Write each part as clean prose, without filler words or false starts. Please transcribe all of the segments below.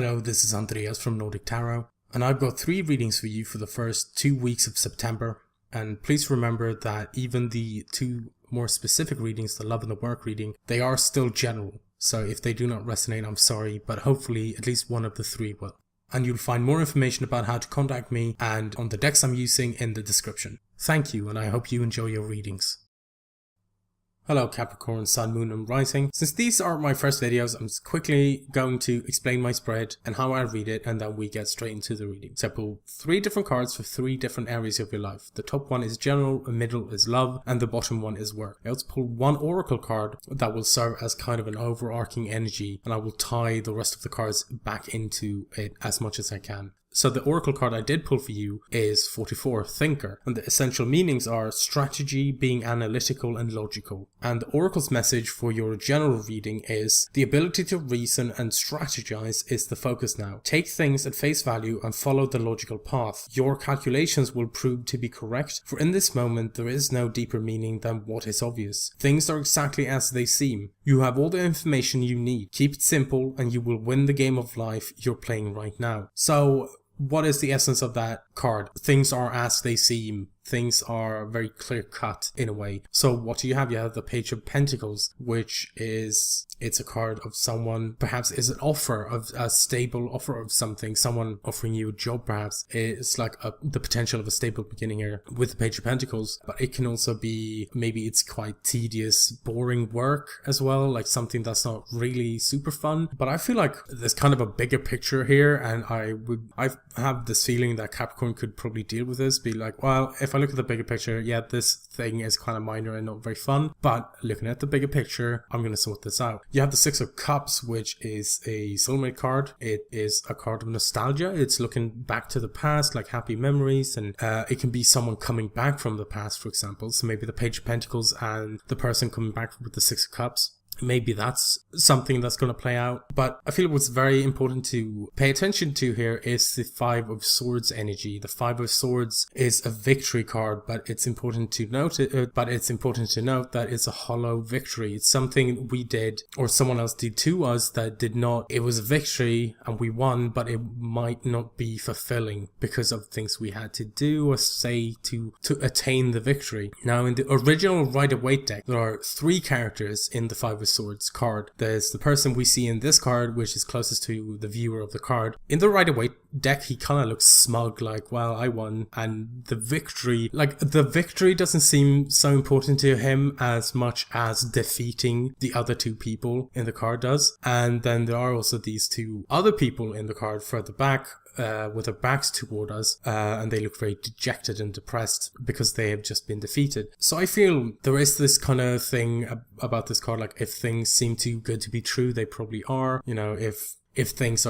Hello, this is Andreas from Nordic Tarot, and I've got 3 readings for you for the first 2 weeks of September. And please remember that even the 2 more specific readings, the love and the work reading, they are still general. So if they do not resonate, I'm sorry, but hopefully at least one of the 3 will. And you'll find more information about how to contact me and on the decks I'm using in the description. Thank you, and I hope you enjoy your readings. Hello Capricorn, Sun, Moon and Rising. Since these are my first videos, I'm quickly going to explain my spread and how I read it, and then we get straight into the reading. So I pull 3 different cards for 3 different areas of your life. The top one is general, the middle is love, and the bottom one is work. I also pull 1 oracle card that will serve as kind of an overarching energy, and I will tie the rest of the cards back into it as much as I can. So the oracle card I did pull for you is 44, Thinker, and the essential meanings are strategy, being analytical and logical. And the oracle's message for your general reading is the ability to reason and strategize is the focus now. Take things at face value and follow the logical path. Your calculations will prove to be correct, for in this moment there is no deeper meaning than what is obvious. Things are exactly as they seem. You have all the information you need. Keep it simple and you will win the game of life you're playing right now. So what is the essence of that card? Things are as they seem. Things are very clear cut in a way. So what do you have? You have the Page of Pentacles, which is, it's a card of someone, perhaps is an offer of a stable offer of something, someone offering you a job perhaps. It's like the potential of a stable beginning here with the Page of Pentacles, but it can also be, maybe it's quite tedious, boring work as well, like something that's not really super fun. But I feel like there's kind of a bigger picture here, and I have this feeling that Capricorn could probably deal with this, be like, well, if I look at the bigger picture, yeah, this thing is kind of minor and not very fun, but looking at the bigger picture, I'm going to sort this out. You have the 6 of Cups, which is a soulmate card. It is a card of nostalgia. It's looking back to the past, like happy memories, and it can be someone coming back from the past, for example. So maybe the Page of Pentacles and the person coming back with the 6 of Cups. Maybe that's something that's going to play out. But I feel what's very important to pay attention to here is the 5 of Swords energy. The 5 of Swords is a victory card, but it's important to note that it's a hollow victory. It's something we did or someone else did to us that did not. It was a victory and we won, but it might not be fulfilling because of things we had to do or say to attain the victory. Now in the original Rider-Waite deck, there are 3 characters in the 5 of Swords card. There's the person we see in this card, which is closest to the viewer of the card. In the Rider-Waite deck, he kind of looks smug, like, well, I won, and the victory doesn't seem so important to him as much as defeating the other 2 people in the card does. And then there are also these 2 other people in the card further back, with their backs toward us, and they look very dejected and depressed because they have just been defeated. So I feel there is this kind of thing about this card, like if things seem too good to be true, they probably are. You know, if things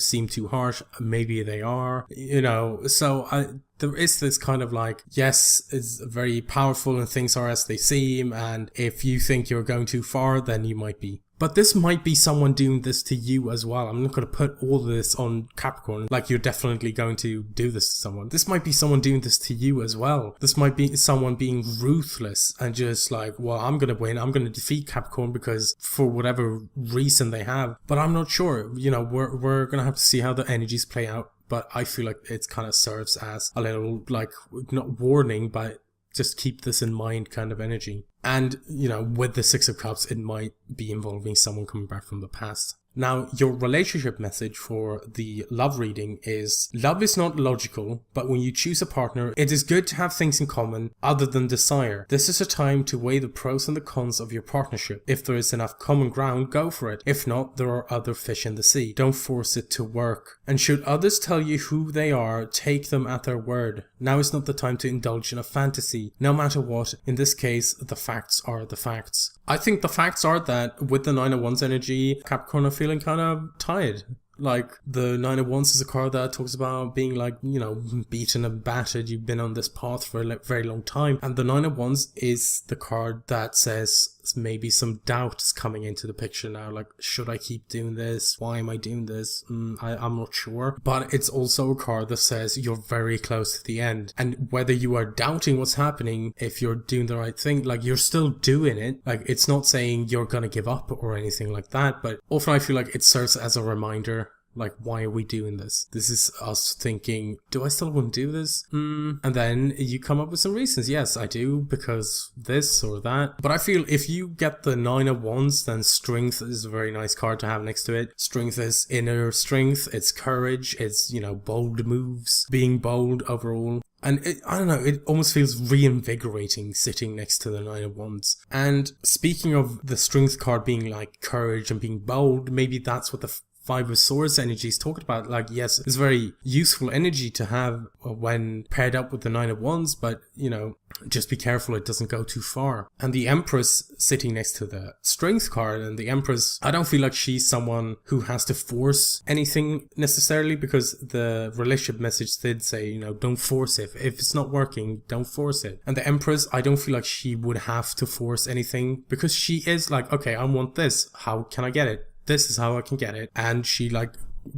seem too harsh, maybe they are. You know, so there is this kind of like, yes, it's very powerful and things are as they seem, and if you think you're going too far, then you might be. But this might be someone doing this to you as well. I'm not going to put all of this on Capricorn, like you're definitely going to do this to someone. This might be someone doing this to you as well. This might be someone being ruthless and just like, well, I'm going to win. I'm going to defeat Capricorn because for whatever reason they have. But I'm not sure. You know, we're going to have to see how the energies play out. But I feel like it kind of serves as a little, like, not warning, but just keep this in mind kind of energy. And, you know, with the 6 of Cups, it might be involving someone coming back from the past. Now, your relationship message for the love reading is, love is not logical, but when you choose a partner, it is good to have things in common other than desire. This is a time to weigh the pros and the cons of your partnership. If there is enough common ground, go for it. If not, there are other fish in the sea. Don't force it to work. And should others tell you who they are, take them at their word. Now is not the time to indulge in a fantasy. No matter what, in this case, the facts are the facts. I think the facts are that with the 9 of Wands energy, Capricorn are feeling kind of tired. Like, the 9 of Wands is a card that talks about being like, you know, beaten and battered. You've been on this path for a very long time. And the 9 of Wands is the card that says maybe some doubt is coming into the picture now. Like, should I keep doing this? Why am I doing this? I'm not sure. But it's also a card that says you're very close to the end. And whether you are doubting what's happening, if you're doing the right thing, like, you're still doing it. Like, it's not saying you're gonna give up or anything like that. But often I feel like it serves as a reminder Like, why are we doing this? This is us thinking, do I still want to do this? And then you come up with some reasons. Yes, I do, because this or that. But I feel if you get the 9 of Wands, then Strength is a very nice card to have next to it. Strength is inner strength, it's courage, it's, you know, bold moves, being bold overall. And I don't know, it almost feels reinvigorating sitting next to the 9 of Wands. And speaking of the Strength card being like courage and being bold, maybe that's what the 5 of Swords energy is talking about. Like, yes, it's very useful energy to have when paired up with the 9 of Wands, but, you know, just be careful it doesn't go too far. And the Empress sitting next to the Strength card, and the Empress, I don't feel like she's someone who has to force anything necessarily, because the relationship message did say, you know, don't force it. If it's not working, don't force it. And the Empress, I don't feel like she would have to force anything, because she is like, okay, I want this. How can I get it? This is how I can get it. And she like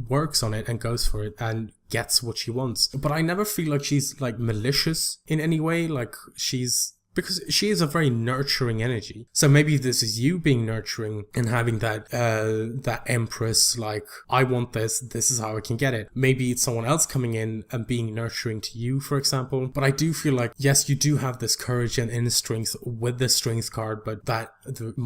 works on it and goes for it and gets what she wants. But I never feel like she's like malicious in any way. Like because she is a very nurturing energy. So maybe this is you being nurturing and having that Empress, like, I want this is how I can get it. Maybe it's someone else coming in and being nurturing to you, for example. But I do feel like, yes, you do have this courage and inner strength with the Strength card, but it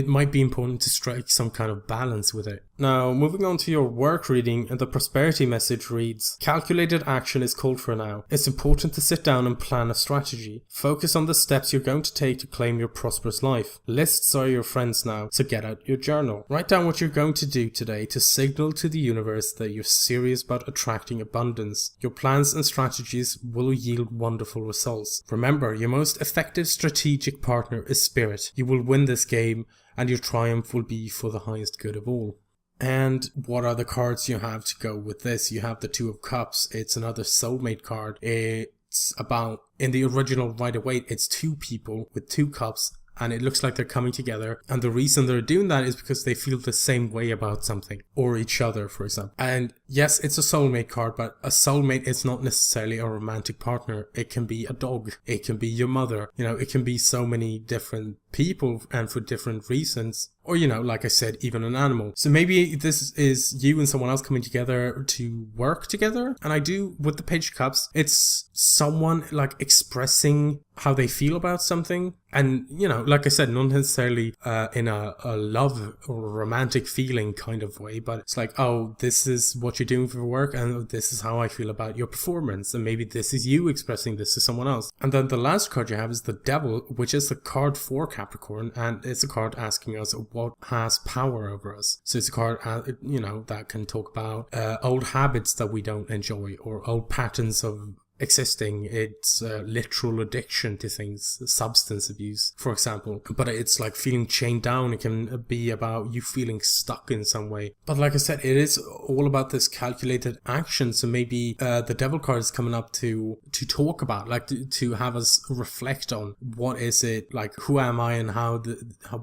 might be important to strike some kind of balance with it. Now, moving on to your work reading, and the prosperity message reads, calculated action is called for now. It's important to sit down and plan a strategy. Focus on the steps you're going to take to claim your prosperous life. Lists are your friends now, so get out your journal. Write down what you're going to do today to signal to the universe that you're serious about attracting abundance. Your plans and strategies will yield wonderful results. Remember, your most effective strategic partner is spirit. You will win this game, and your triumph will be for the highest good of all. And what are the cards you have to go with this? You have the 2 of Cups. It's another soulmate card. It's about, in the original Rider-Waite, it's 2 people with 2 cups, and it looks like they're coming together. And the reason they're doing that is because they feel the same way about something, or each other, for example. And yes, it's a soulmate card, but a soulmate is not necessarily a romantic partner. It can be a dog. It can be your mother. You know, it can be so many different people and for different reasons. Or, you know, like I said, even an animal. So maybe this is you and someone else coming together to work together. And I do, with the Page of Cups, it's someone like expressing how they feel about something. And, you know, like I said, not necessarily in a love or romantic feeling kind of way, but it's like, oh, this is what you're doing for work, and this is how I feel about your performance. And maybe this is you expressing this to someone else. And then the last card you have is the Devil, which is the card for Capricorn, and it's a card asking us what has power over us. So it's a card, you know, that can talk about old habits that we don't enjoy, or old patterns of existing. It's literal addiction to things, substance abuse, for example. But it's like feeling chained down. It can be about you feeling stuck in some way. But like I said, it is all about this calculated action. So maybe the Devil card is coming up to talk about, like to have us reflect on what is it, like who am I, and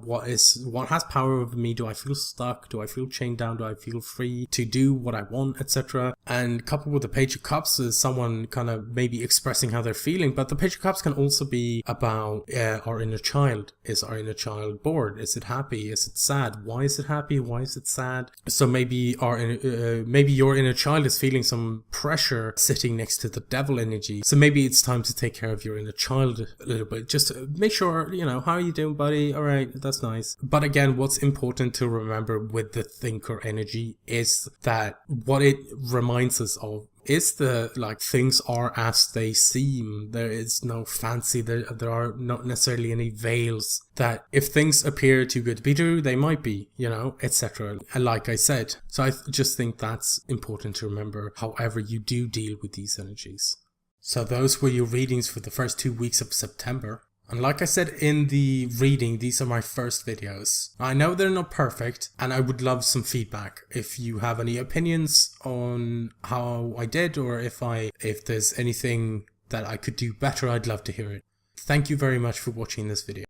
what has power over me. Do I feel stuck? Do I feel chained down? Do I feel free to do what I want, etc.? And coupled with the Page of Cups is someone kind of maybe expressing how they're feeling. But the Page of Cups can also be about our inner child. Is our inner child bored? Is it happy? Is it sad? Why is it happy? Why is it sad? So maybe maybe your inner child is feeling some pressure sitting next to the Devil energy. So maybe it's time to take care of your inner child a little bit. Just make sure, you know, how are you doing, buddy? All right, that's nice. But again, what's important to remember with the Thinker energy is that what it reminds us of is the, like, things are as they seem. There is no fancy, there are not necessarily any veils, that if things appear too good to be true, they might be, you know, etc. Like I said. So I just think that's important to remember however you do deal with these energies. So those were your readings for the first 2 weeks of September. And like I said in the reading, these are my first videos. I know they're not perfect, and I would love some feedback. If you have any opinions on how I did, or if there's anything that I could do better, I'd love to hear it. Thank you very much for watching this video.